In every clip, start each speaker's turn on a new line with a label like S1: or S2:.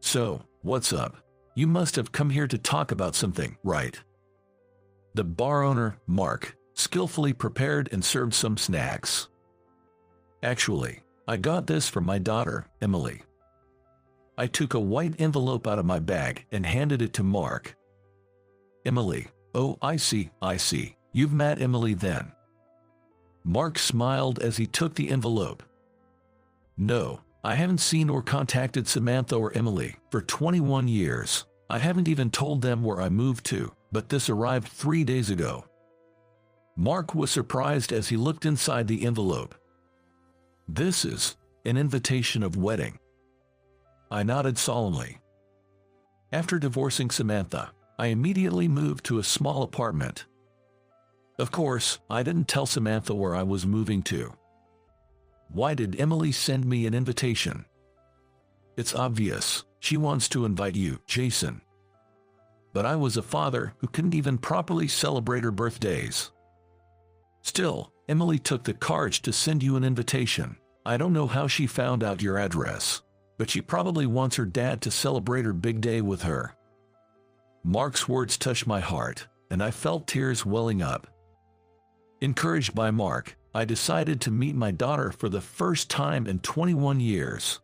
S1: So, what's up? You must have come here to talk about something, right? The bar owner, Mark, skillfully prepared and served some snacks. Actually, I got this from my daughter, Emily. I took a white envelope out of my bag and handed it to Mark. Emily, oh, I see. You've met Emily then. Mark smiled as he took the envelope. No, I haven't seen or contacted Samantha or Emily for 21 years. I haven't even told them where I moved to, but this arrived 3 days ago. Mark was surprised as he looked inside the envelope. This is an invitation of wedding. I nodded solemnly. After divorcing Samantha, I immediately moved to a small apartment. Of course, I didn't tell Samantha where I was moving to. Why did Emily send me an invitation? It's obvious, she wants to invite you, Jason. But I was a father who couldn't even properly celebrate her birthdays. Still, Emily took the courage to send you an invitation. I don't know how she found out your address, but she probably wants her dad to celebrate her big day with her. Mark's words touched my heart, and I felt tears welling up. Encouraged by Mark, I decided to meet my daughter for the first time in 21 years.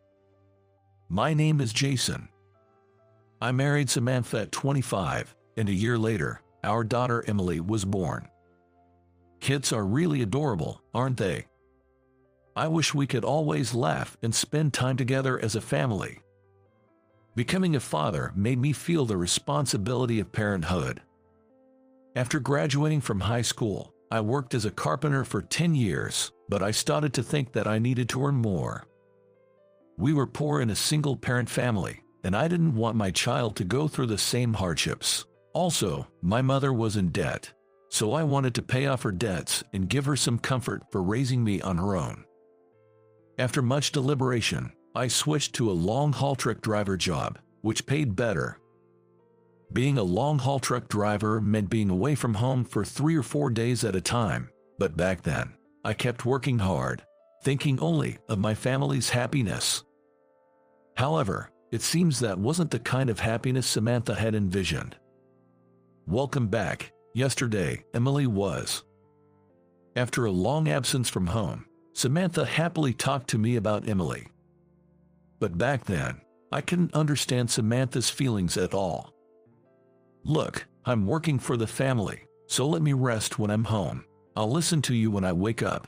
S1: My name is Jason. I married Samantha at 25, and a year later, our daughter Emily was born. Kids are really adorable, aren't they? I wish we could always laugh and spend time together as a family. Becoming a father made me feel the responsibility of parenthood. After graduating from high school, I worked as a carpenter for 10 years, but I started to think that I needed to earn more. We were poor in a single-parent family, and I didn't want my child to go through the same hardships. Also, my mother was in debt, so I wanted to pay off her debts and give her some comfort for raising me on her own. After much deliberation, I switched to a long-haul truck driver job, which paid better. Being a long-haul truck driver meant being away from home for 3 or 4 days at a time, but back then, I kept working hard, thinking only of my family's happiness. However, it seems that wasn't the kind of happiness Samantha had envisioned. Welcome back. Yesterday, Emily was. After a long absence from home, Samantha happily talked to me about Emily. But back then, I couldn't understand Samantha's feelings at all. Look, I'm working for the family, so let me rest when I'm home. I'll listen to you when I wake up.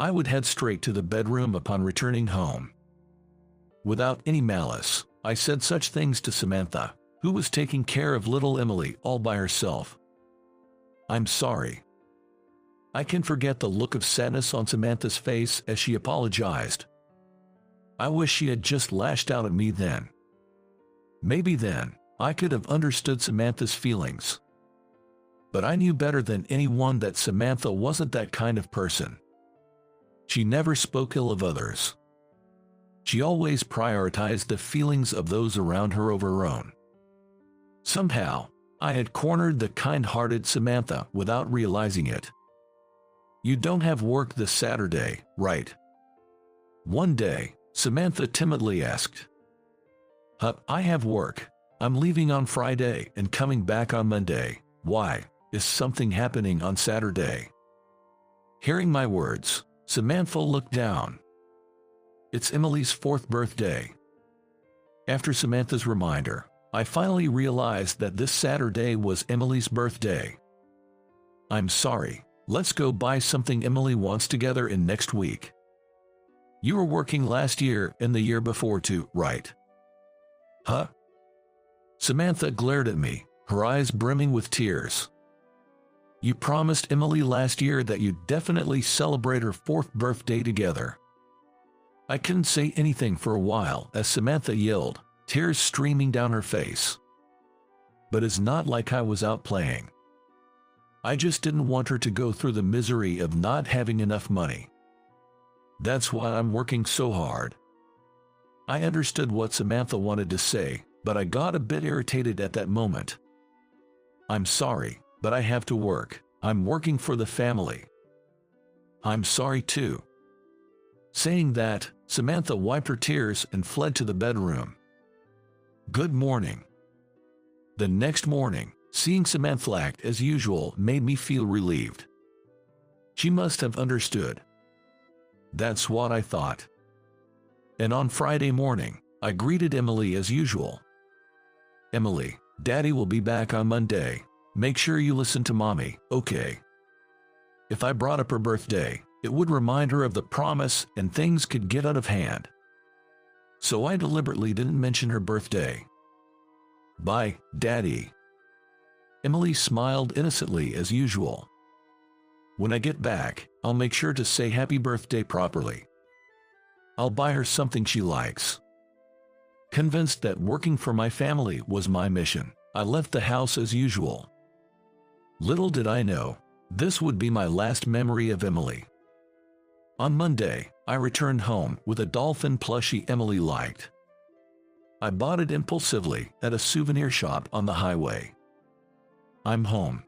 S1: I would head straight to the bedroom upon returning home. Without any malice, I said such things to Samantha, who was taking care of little Emily all by herself. I'm sorry. I can forget the look of sadness on Samantha's face as she apologized. I wish she had just lashed out at me then. Maybe then, I could have understood Samantha's feelings. But I knew better than anyone that Samantha wasn't that kind of person. She never spoke ill of others. She always prioritized the feelings of those around her over her own. Somehow, I had cornered the kind-hearted Samantha without realizing it. You don't have work this Saturday, right? One day, Samantha timidly asked. I have work. I'm leaving on Friday and coming back on Monday. Why? Is something happening on Saturday? Hearing my words, Samantha looked down. It's Emily's 4th birthday. After Samantha's reminder, I finally realized that this Saturday was Emily's birthday. I'm sorry. Let's go buy something Emily wants together in next week. You were working last year and the year before too, right? Huh? Samantha glared at me, her eyes brimming with tears. You promised Emily last year that you'd definitely celebrate her 4th birthday together. I couldn't say anything for a while as Samantha yelled, tears streaming down her face. But it's not like I was out playing. I just didn't want her to go through the misery of not having enough money. That's why I'm working so hard. I understood what Samantha wanted to say, but I got a bit irritated at that moment. I'm sorry, but I have to work. I'm working for the family. I'm sorry too. Saying that, Samantha wiped her tears and fled to the bedroom. Good morning. The next morning, seeing Samantha act as usual made me feel relieved. She must have understood. That's what I thought. And on Friday morning, I greeted Emily as usual. Emily, Daddy will be back on Monday. Make sure you listen to Mommy, okay? If I brought up her birthday, it would remind her of the promise and things could get out of hand. So I deliberately didn't mention her birthday. Bye, Daddy. Emily smiled innocently as usual. When I get back, I'll make sure to say happy birthday properly. I'll buy her something she likes. Convinced that working for my family was my mission, I left the house as usual. Little did I know, this would be my last memory of Emily. On Monday, I returned home with a dolphin plushie Emily liked. I bought it impulsively at a souvenir shop on the highway. I'm home.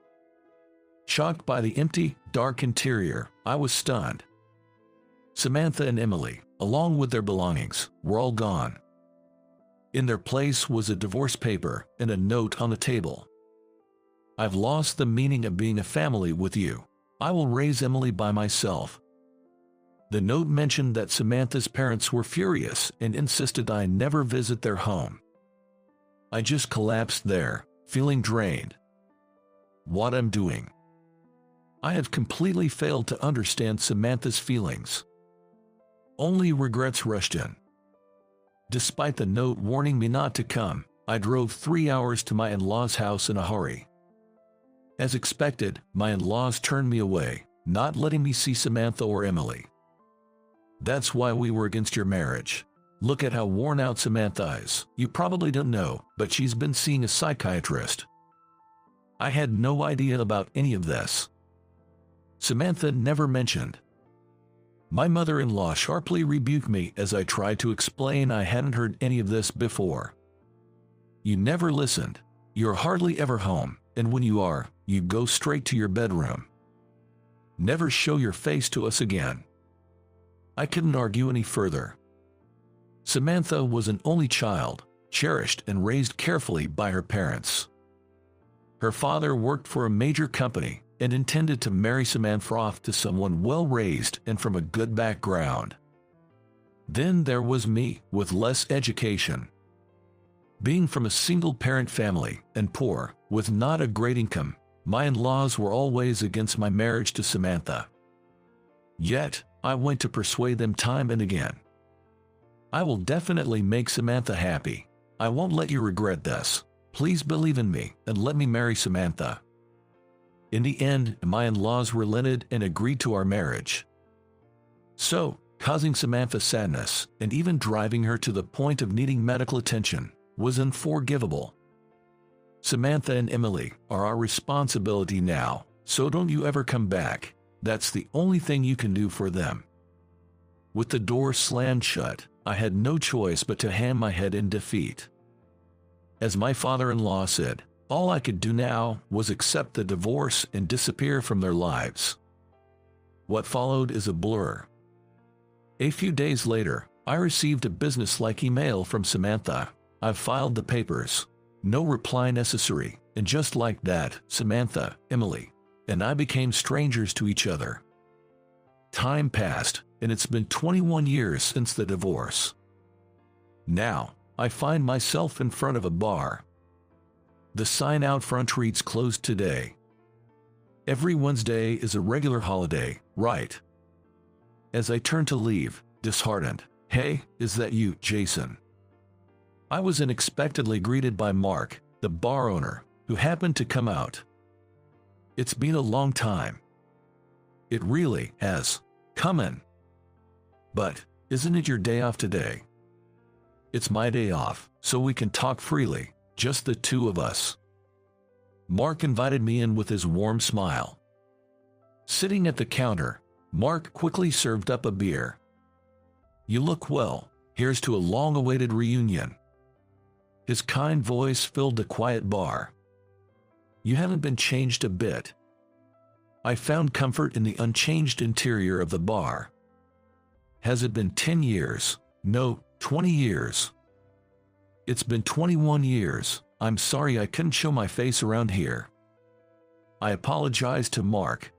S1: Shocked by the empty, dark interior, I was stunned. Samantha and Emily, along with their belongings, were all gone. In their place was a divorce paper and a note on the table. I've lost the meaning of being a family with you. I will raise Emily by myself. The note mentioned that Samantha's parents were furious and insisted I never visit their home. I just collapsed there, feeling drained. What I'm doing. I have completely failed to understand Samantha's feelings. Only regrets rushed in. Despite the note warning me not to come, I drove 3 hours to my in-laws' house in a hurry. As expected, my in-laws turned me away, not letting me see Samantha or Emily. That's why we were against your marriage. Look at how worn out Samantha is. You probably don't know, but she's been seeing a psychiatrist. I had no idea about any of this. Samantha never mentioned. My mother-in-law sharply rebuked me as I tried to explain I hadn't heard any of this before. You never listened. You're hardly ever home, and when you are, you go straight to your bedroom. Never show your face to us again. I couldn't argue any further. Samantha was an only child, cherished and raised carefully by her parents. Her father worked for a major company and intended to marry Samantha off to someone well-raised and from a good background. Then there was me, with less education. Being from a single-parent family and poor, with not a great income, my in-laws were always against my marriage to Samantha. Yet, I went to persuade them time and again. I will definitely make Samantha happy. I won't let you regret this. Please believe in me and let me marry Samantha. In the end, my in-laws relented and agreed to our marriage. So, causing Samantha sadness and even driving her to the point of needing medical attention was unforgivable. Samantha and Emily are our responsibility now, so don't you ever come back. That's the only thing you can do for them. With the door slammed shut, I had no choice but to hang my head in defeat. As my father-in-law said, all I could do now was accept the divorce and disappear from their lives. What followed is a blur. A few days later, I received a business-like email from Samantha. I've filed the papers. No reply necessary, and just like that, Samantha, Emily, and I became strangers to each other. Time passed, and it's been 21 years since the divorce. Now, I find myself in front of a bar. The sign out front reads closed today. Every Wednesday is a regular holiday, right? As I turn to leave, disheartened, "Hey, is that you, Jason?" I was unexpectedly greeted by Mark, the bar owner, who happened to come out. It's been a long time. It really has. Come in. But, isn't it your day off today? It's my day off, so we can talk freely, just the two of us. Mark invited me in with his warm smile. Sitting at the counter, Mark quickly served up a beer. "You look well. Here's to a long-awaited reunion." His kind voice filled the quiet bar. "You haven't been changed a bit." I found comfort in the unchanged interior of the bar. Has it been 10 years? No, 20 years. It's been 21 years. I'm sorry I couldn't show my face around here. I apologized to Mark.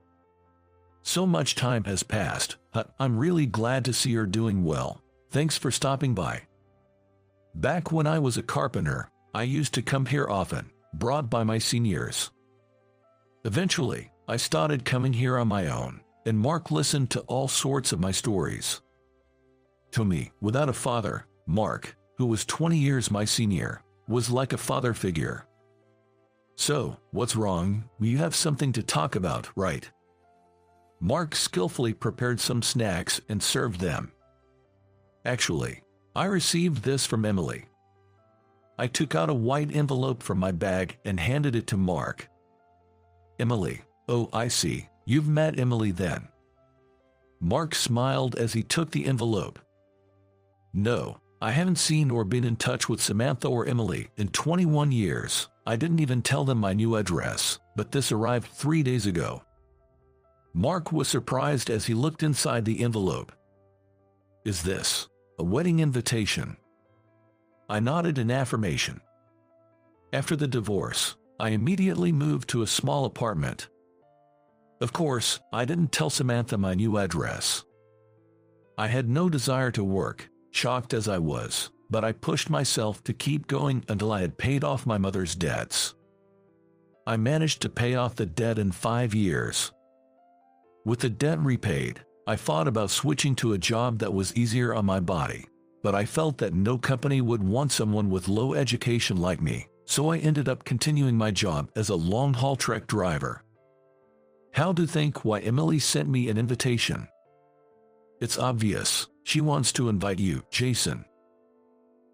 S1: So much time has passed. I'm really glad to see you're doing well. Thanks for stopping by. Back when I was a carpenter, I used to come here often, brought by my seniors. Eventually, I started coming here on my own, and Mark listened to all sorts of my stories. To me, without a father, Mark, who was 20 years my senior, was like a father figure. So, what's wrong? You have something to talk about, right? Mark skillfully prepared some snacks and served them. Actually, I received this from Emily. I took out a white envelope from my bag and handed it to Mark. Emily, oh, I see. You've met Emily then. Mark smiled as he took the envelope. No, I haven't seen or been in touch with Samantha or Emily in 21 years. I didn't even tell them my new address, but this arrived 3 days ago. Mark was surprised as he looked inside the envelope. Is this a wedding invitation? I nodded in affirmation. After the divorce, I immediately moved to a small apartment. Of course, I didn't tell Samantha my new address. I had no desire to work, shocked as I was, but I pushed myself to keep going until I had paid off my mother's debts. I managed to pay off the debt in 5 years. With the debt repaid, I thought about switching to a job that was easier on my body, but I felt that no company would want someone with low education like me, so I ended up continuing my job as a long-haul truck driver. How do you think why Emily sent me an invitation? It's obvious, she wants to invite you, Jason.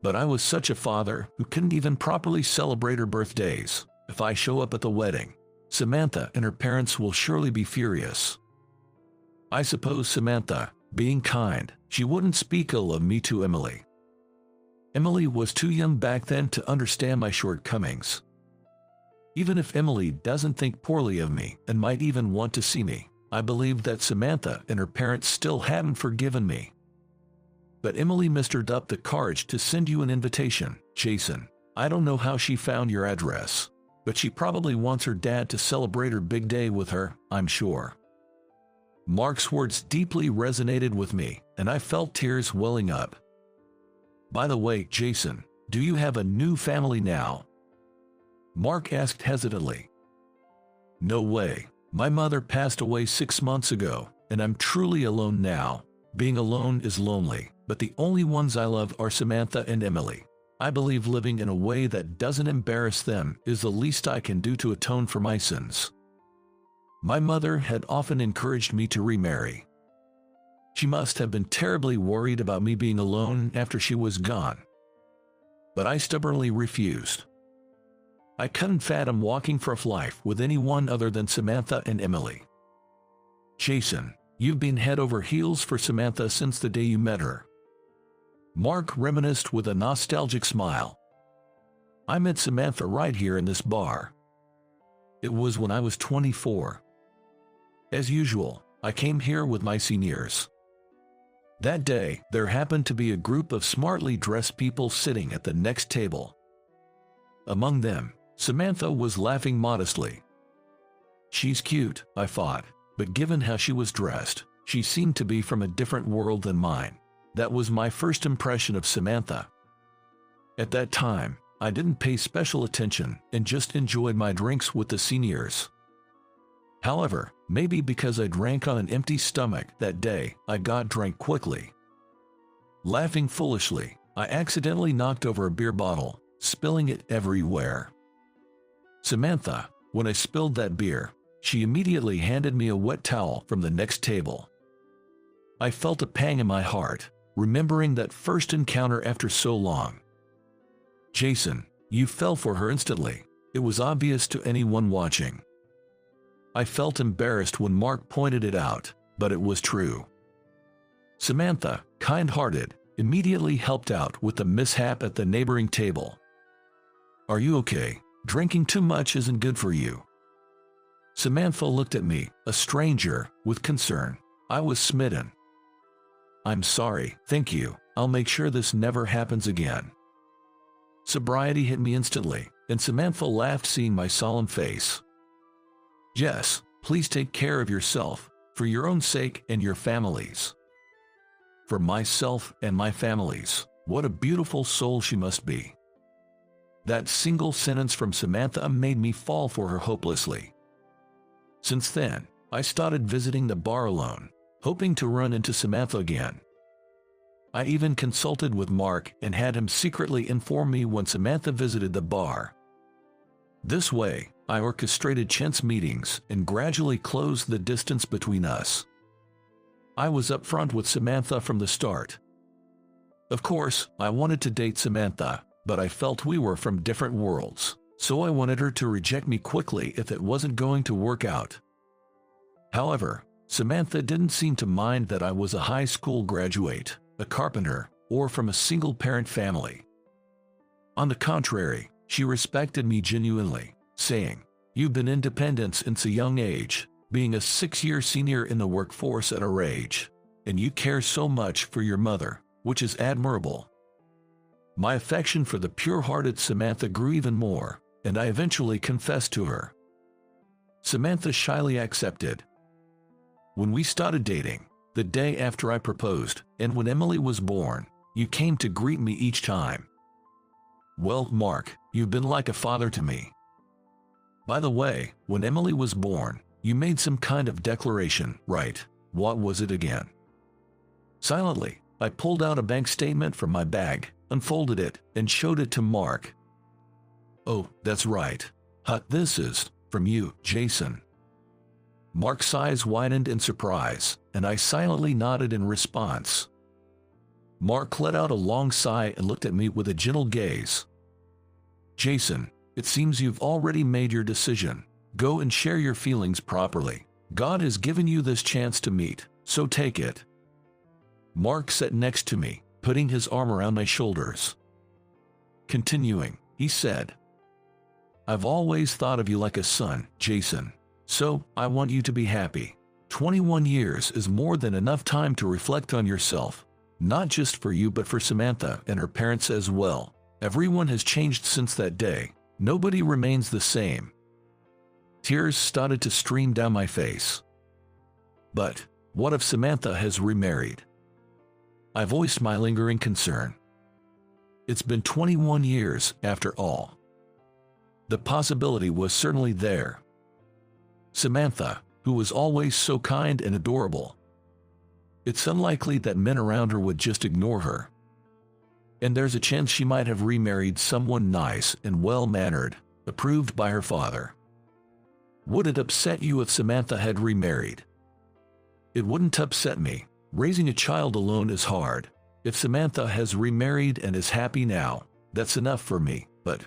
S1: But I was such a father who couldn't even properly celebrate her birthdays. If I show up at the wedding, Samantha and her parents will surely be furious. I suppose Samantha, being kind, she wouldn't speak ill of me to Emily. Emily was too young back then to understand my shortcomings. Even if Emily doesn't think poorly of me and might even want to see me, I believe that Samantha and her parents still haven't forgiven me. But Emily mustered up the courage to send you an invitation, Jason. I don't know how she found your address, but she probably wants her dad to celebrate her big day with her, I'm sure. Mark's words deeply resonated with me, and I felt tears welling up. By the way, Jason, do you have a new family now? Mark asked hesitantly. No way. My mother passed away 6 months ago, and I'm truly alone now. Being alone is lonely, but the only ones I love are Samantha and Emily. I believe living in a way that doesn't embarrass them is the least I can do to atone for my sins. My mother had often encouraged me to remarry. She must have been terribly worried about me being alone after she was gone. But I stubbornly refused. I couldn't fathom walking for life with anyone other than Samantha and Emily. Jason, you've been head over heels for Samantha since the day you met her. Mark reminisced with a nostalgic smile. I met Samantha right here in this bar. It was when I was 24. As usual, I came here with my seniors. That day, there happened to be a group of smartly dressed people sitting at the next table. Among them, Samantha was laughing modestly. She's cute, I thought, but given how she was dressed, she seemed to be from a different world than mine. That was my first impression of Samantha. At that time, I didn't pay special attention and just enjoyed my drinks with the seniors. However, maybe because I drank on an empty stomach that day, I got drunk quickly. Laughing foolishly, I accidentally knocked over a beer bottle, spilling it everywhere. Samantha, when I spilled that beer, she immediately handed me a wet towel from the next table. I felt a pang in my heart, remembering that first encounter after so long. Jason, you fell for her instantly. It was obvious to anyone watching. I felt embarrassed when Mark pointed it out, but it was true. Samantha, kind-hearted, immediately helped out with the mishap at the neighboring table. Are you okay? Drinking too much isn't good for you. Samantha looked at me, a stranger, with concern. I was smitten. I'm sorry, thank you. I'll make sure this never happens again. Sobriety hit me instantly, and Samantha laughed seeing my solemn face. Yes, please take care of yourself, for your own sake and your family's. For myself and my family's. What a beautiful soul she must be. That single sentence from Samantha made me fall for her hopelessly. Since then, I started visiting the bar alone, hoping to run into Samantha again. I even consulted with Mark and had him secretly inform me when Samantha visited the bar. This way, I orchestrated chance meetings and gradually closed the distance between us. I was upfront with Samantha from the start. Of course, I wanted to date Samantha, but I felt we were from different worlds, so I wanted her to reject me quickly if it wasn't going to work out. However, Samantha didn't seem to mind that I was a high school graduate, a carpenter, or from a single-parent family. On the contrary, she respected me genuinely, saying, "You've been independent since a young age, being a 6-year senior in the workforce at our age, and you care so much for your mother, which is admirable." My affection for the pure-hearted Samantha grew even more, and I eventually confessed to her. Samantha shyly accepted. When we started dating, the day after I proposed, and when Emily was born, you came to greet me each time. Well, Mark, you've been like a father to me. By the way, when Emily was born, you made some kind of declaration, right? What was it again? Silently, I pulled out a bank statement from my bag, unfolded it, and showed it to Mark. "Oh, that's right. This is from you, Jason." Mark's eyes widened in surprise, and I silently nodded in response. Mark let out a long sigh and looked at me with a gentle gaze. "Jason, it seems you've already made your decision. Go and share your feelings properly. God has given you this chance to meet, so take it." Mark sat next to me, putting his arm around my shoulders. Continuing, he said, "I've always thought of you like a son, Jason. So, I want you to be happy. 21 years is more than enough time to reflect on yourself, not just for you but for Samantha and her parents as well. Everyone has changed since that day. Nobody remains the same." Tears started to stream down my face. But, what if Samantha has remarried? I voiced my lingering concern. It's been 21 years, after all. The possibility was certainly there. Samantha, who was always so kind and adorable. It's unlikely that men around her would just ignore her. And there's a chance she might have remarried someone nice and well-mannered, approved by her father. Would it upset you if Samantha had remarried? It wouldn't upset me. Raising a child alone is hard. If Samantha has remarried and is happy now, that's enough for me, but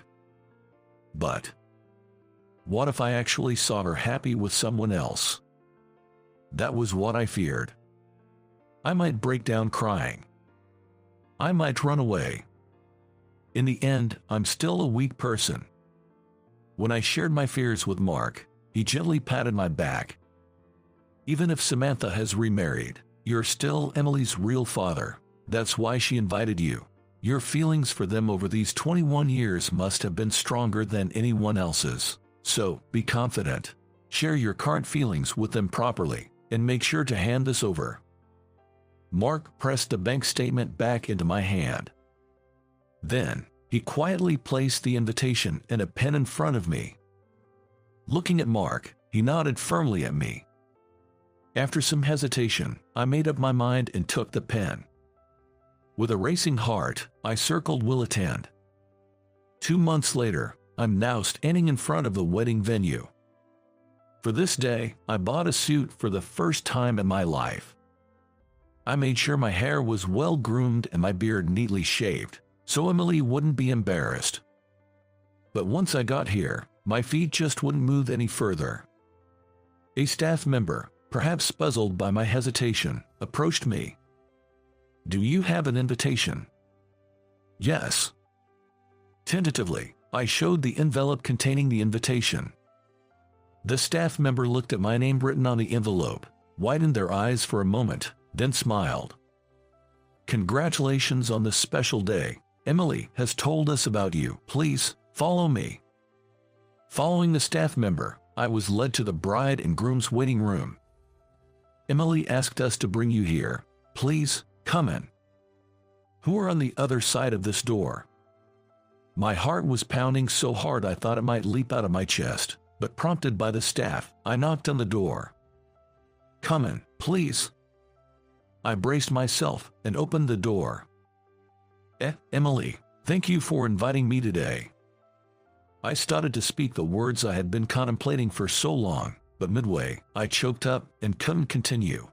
S1: what if I actually saw her happy with someone else? That was what I feared. I might break down crying. I might run away. In the end, I'm still a weak person. When I shared my fears with Mark, he gently patted my back. "Even if Samantha has remarried, you're still Emily's real father. That's why she invited you. Your feelings for them over these 21 years must have been stronger than anyone else's. So, be confident. Share your current feelings with them properly, and make sure to hand this over." Mark pressed the bank statement back into my hand. Then, he quietly placed the invitation and a pen in front of me. Looking at Mark, he nodded firmly at me. After some hesitation, I made up my mind and took the pen. With a racing heart, I circled "will attend." 2 months later, I'm now standing in front of the wedding venue. For this day, I bought a suit for the first time in my life. I made sure my hair was well groomed and my beard neatly shaved, so Emily wouldn't be embarrassed. But once I got here, my feet just wouldn't move any further. A staff member, perhaps puzzled by my hesitation, approached me. "Do you have an invitation?" "Yes." Tentatively, I showed the envelope containing the invitation. The staff member looked at my name written on the envelope, widened their eyes for a moment, then smiled. "Congratulations on this special day. Emily has told us about you. Please, follow me." Following the staff member, I was led to the bride and groom's waiting room. "Emily asked us to bring you here. Please, come in." "Who are on the other side of this door?" My heart was pounding so hard I thought it might leap out of my chest, but prompted by the staff, I knocked on the door. "Come in, please." I braced myself and opened the door. Emily, thank you for inviting me today." I started to speak the words I had been contemplating for so long, but midway, I choked up and couldn't continue.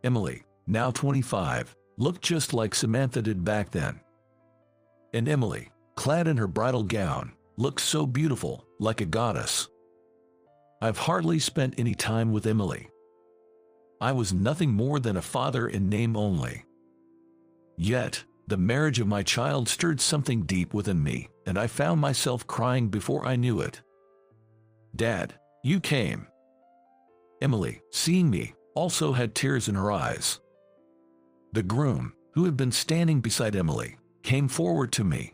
S1: Emily, now 25, looked just like Samantha did back then. And Emily, clad in her bridal gown, looked so beautiful, like a goddess. I've hardly spent any time with Emily. I was nothing more than a father in name only. Yet, the marriage of my child stirred something deep within me, and I found myself crying before I knew it. "Dad, you came." Emily, seeing me, also had tears in her eyes. The groom, who had been standing beside Emily, came forward to me.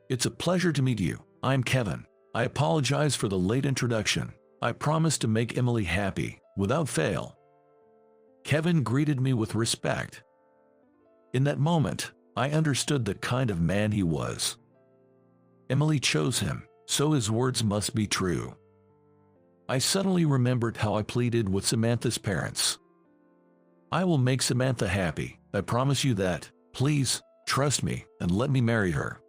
S1: "It's a pleasure to meet you. I'm Kevin. I apologize for the late introduction. I promise to make Emily happy, without fail." Kevin greeted me with respect. In that moment, I understood the kind of man he was. Emily chose him, so his words must be true. I suddenly remembered how I pleaded with Samantha's parents. "I will make Samantha happy. I promise you that. Please, trust me and let me marry her."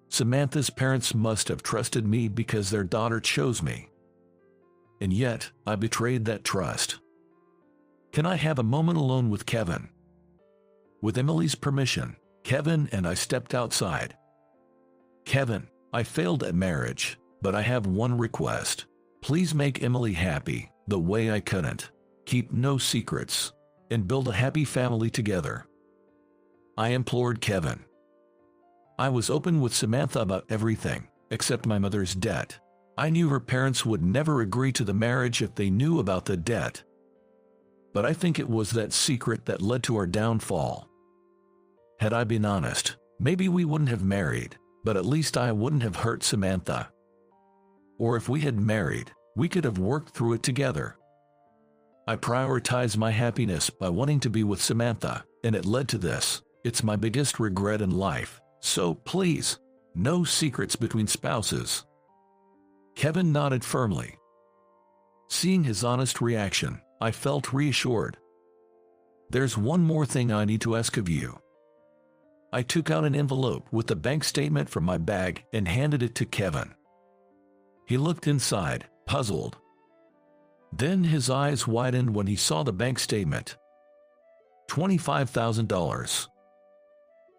S1: Samantha's parents must have trusted me because their daughter chose me. And yet, I betrayed that trust. "Can I have a moment alone with Kevin?" With Emily's permission, Kevin and I stepped outside. "Kevin, I failed at marriage, but I have one request. Please make Emily happy, the way I couldn't. Keep no secrets, and build a happy family together." I implored Kevin. I was open with Samantha about everything, except my mother's debt. I knew her parents would never agree to the marriage if they knew about the debt. But I think it was that secret that led to our downfall. Had I been honest, maybe we wouldn't have married, but at least I wouldn't have hurt Samantha. Or if we had married, we could have worked through it together. I prioritized my happiness by wanting to be with Samantha, and it led to this. It's my biggest regret in life, so please, no secrets between spouses. Kevin nodded firmly. Seeing his honest reaction, I felt reassured. "There's one more thing I need to ask of you." I took out an envelope with the bank statement from my bag and handed it to Kevin. He looked inside, puzzled. Then his eyes widened when he saw the bank statement. $25,000.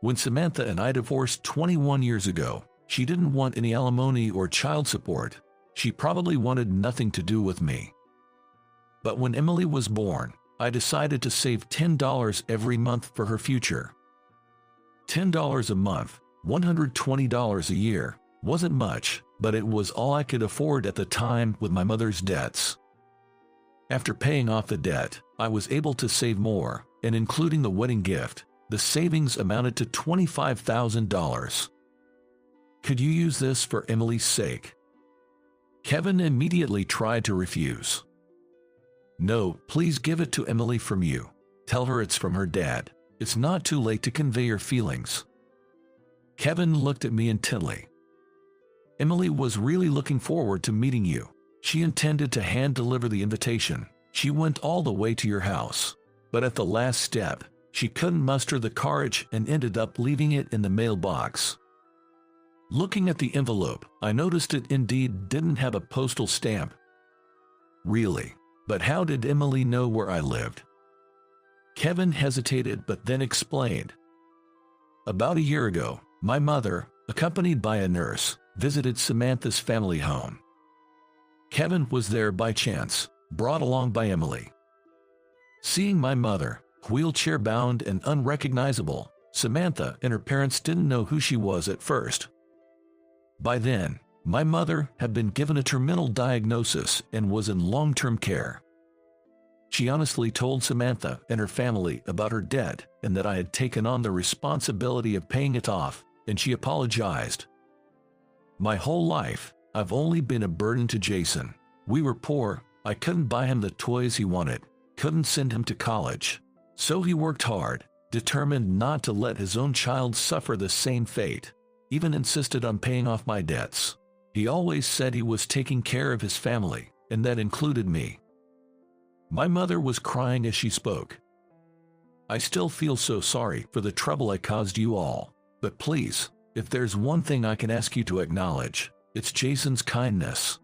S1: When Samantha and I divorced 21 years ago, she didn't want any alimony or child support. She probably wanted nothing to do with me. But when Emily was born, I decided to save $10 every month for her future. $10 a month, $120 a year, wasn't much, but it was all I could afford at the time with my mother's debts. After paying off the debt, I was able to save more, and including the wedding gift, the savings amounted to $25,000. Could you use this for Emily's sake? Kevin immediately tried to refuse. "No, please give it to Emily from you. Tell her it's from her dad. It's not too late to convey your feelings." Kevin looked at me intently. "Emily was really looking forward to meeting you. She intended to hand-deliver the invitation. She went all the way to your house. But at the last step, she couldn't muster the courage and ended up leaving it in the mailbox." Looking at the envelope, I noticed it indeed didn't have a postal stamp. Really? But how did Emily know where I lived? Kevin hesitated but then explained. "About a year ago, my mother, accompanied by a nurse, visited Samantha's family home. Kevin was there by chance, brought along by Emily. Seeing my mother, wheelchair-bound and unrecognizable, Samantha and her parents didn't know who she was at first. By then, my mother had been given a terminal diagnosis and was in long-term care. She honestly told Samantha and her family about her debt and that I had taken on the responsibility of paying it off, and she apologized. My whole life, I've only been a burden to Jason. We were poor, I couldn't buy him the toys he wanted, couldn't send him to college. So he worked hard, determined not to let his own child suffer the same fate, even insisted on paying off my debts. He always said he was taking care of his family, and that included me. My mother was crying as she spoke. I still feel so sorry for the trouble I caused you all, but please, if there's one thing I can ask you to acknowledge, it's Jason's kindness.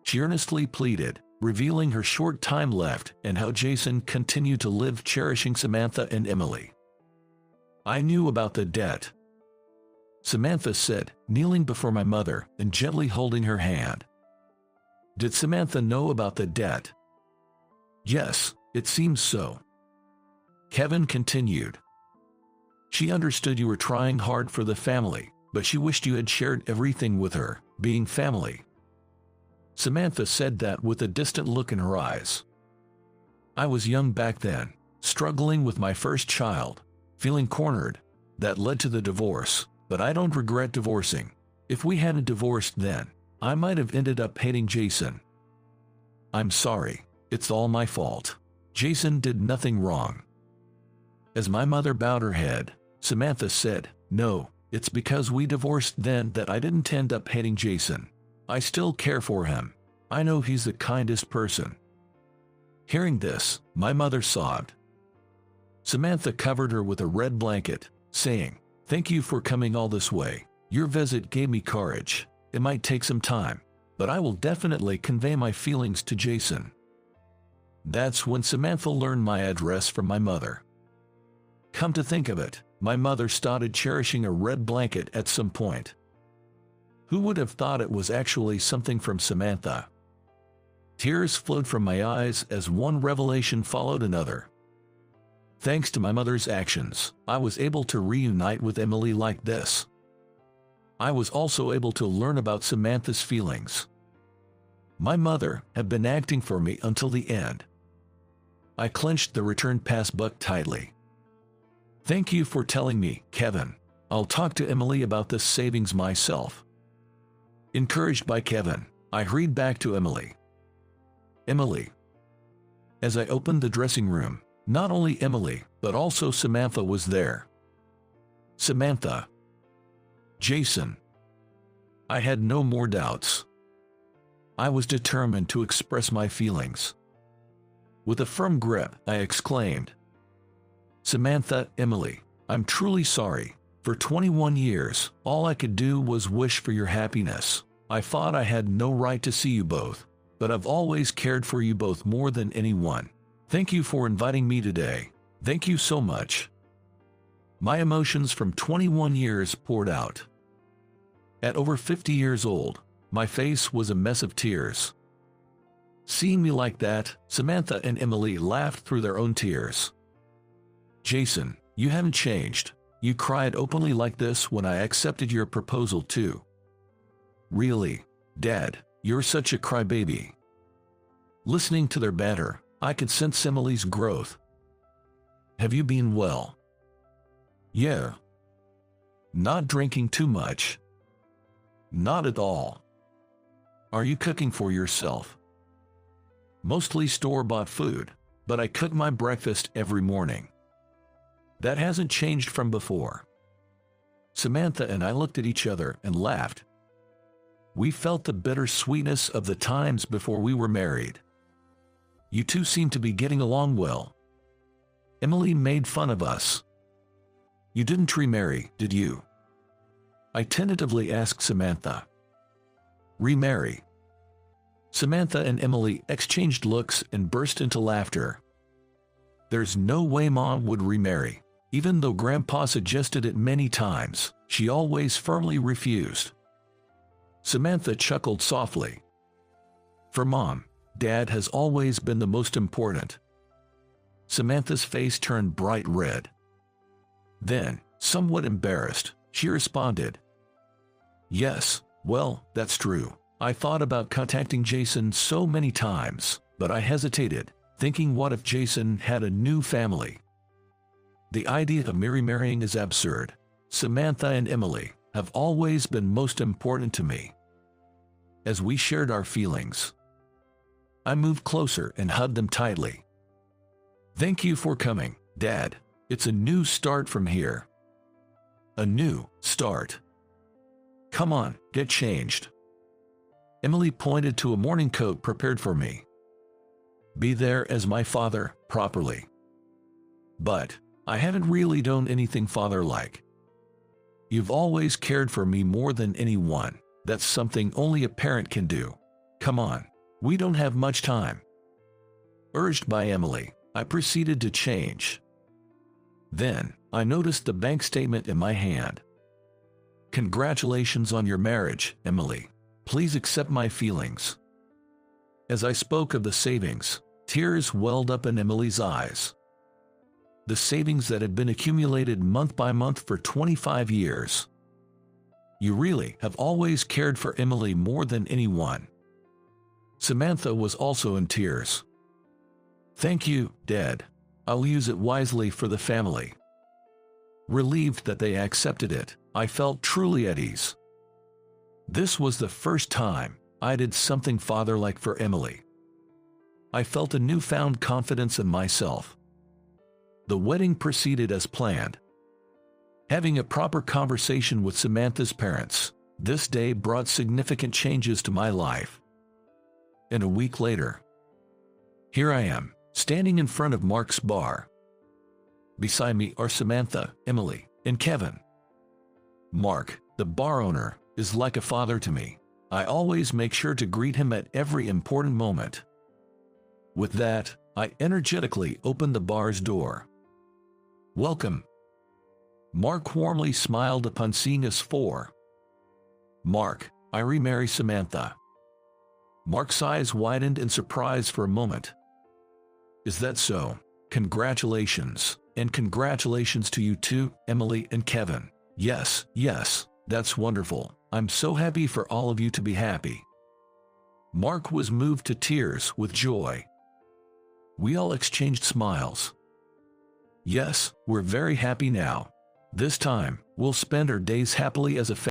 S1: She earnestly pleaded, revealing her short time left and how Jason continued to live cherishing Samantha and Emily. I knew about the debt, Samantha said, kneeling before my mother and gently holding her hand. Did Samantha know about the debt? Yes, it seems so. Kevin continued. She understood you were trying hard for the family, but she wished you had shared everything with her, being family. Samantha said that with a distant look in her eyes. I was young back then, struggling with my first child, feeling cornered. That led to the divorce, but I don't regret divorcing. If we hadn't divorced then, I might have ended up hating Jason. I'm sorry, it's all my fault. Jason did nothing wrong. As my mother bowed her head, Samantha said, no, it's because we divorced then that I didn't end up hating Jason. I still care for him. I know he's the kindest person. Hearing this, my mother sobbed. Samantha covered her with a red blanket, saying, thank you for coming all this way. Your visit gave me courage. It might take some time, but I will definitely convey my feelings to Jason. That's when Samantha learned my address from my mother. Come to think of it, my mother started cherishing a red blanket at some point. Who would have thought it was actually something from Samantha? Tears flowed from my eyes as one revelation followed another. Thanks to my mother's actions, I was able to reunite with Emily like this. I was also able to learn about Samantha's feelings. My mother had been acting for me until the end. I clenched the return pass book tightly. Thank you for telling me, Kevin. I'll talk to Emily about this savings myself. Encouraged by Kevin, I hurried back to Emily. Emily. As I opened the dressing room, not only Emily, but also Samantha was there. Samantha. Jason. I had no more doubts. I was determined to express my feelings. With a firm grip, I exclaimed, Samantha, Emily, I'm truly sorry. For 21 years, all I could do was wish for your happiness. I thought I had no right to see you both, but I've always cared for you both more than anyone. Thank you for inviting me today. Thank you so much. My emotions from 21 years poured out. At over 50 years old, my face was a mess of tears. Seeing me like that, Samantha and Emily laughed through their own tears. Jason, you haven't changed. You cried openly like this when I accepted your proposal too. Really, Dad, you're such a crybaby. Listening to their banter, I could sense Emily's growth. Have you been well? Yeah. Not drinking too much? Not at all. Are you cooking for yourself? Mostly store-bought food, but I cook my breakfast every morning. That hasn't changed from before. Samantha and I looked at each other and laughed. We felt the bitter sweetness of the times before we were married. You two seem to be getting along well. Emily made fun of us. You didn't remarry, did you? I tentatively asked Samantha. Remarry? Samantha and Emily exchanged looks and burst into laughter. There's no way Mom would remarry. Even though Grandpa suggested it many times, she always firmly refused. Samantha chuckled softly. For Mom, Dad has always been the most important. Samantha's face turned bright red. Then, somewhat embarrassed, she responded. Yes, well, that's true. I thought about contacting Jason so many times, but I hesitated, thinking what if Jason had a new family. The idea of Mary marrying is absurd. Samantha and Emily have always been most important to me. As we shared our feelings, I moved closer and hugged them tightly. Thank you for coming, Dad. It's a new start from here. A new start. Come on, get changed. Emily pointed to a morning coat prepared for me. Be there as my father, properly. But I haven't really done anything father-like. You've always cared for me more than anyone. That's something only a parent can do. Come on, we don't have much time. Urged by Emily, I proceeded to change. Then, I noticed the bank statement in my hand. Congratulations on your marriage, Emily. Please accept my feelings. As I spoke of the savings, tears welled up in Emily's eyes. The savings that had been accumulated month by month for 25 years. You really have always cared for Emily more than anyone. Samantha was also in tears. Thank you, Dad. I'll use it wisely for the family. Relieved that they accepted it, I felt truly at ease. This was the first time I did something father-like for Emily. I felt a newfound confidence in myself. The wedding proceeded as planned. Having a proper conversation with Samantha's parents, this day brought significant changes to my life. And a week later, here I am, standing in front of Mark's bar. Beside me are Samantha, Emily, and Kevin. Mark, the bar owner, is like a father to me. I always make sure to greet him at every important moment. With that, I energetically opened the bar's door. Welcome. Mark warmly smiled upon seeing us four. Mark, I remarry Samantha. Mark's eyes widened in surprise for a moment. Is that so? Congratulations, and congratulations to you too, Emily and Kevin. Yes, that's wonderful. I'm so happy for all of you to be happy. Mark was moved to tears with joy. We all exchanged smiles. Yes, we're very happy now. This time, we'll spend our days happily as a family.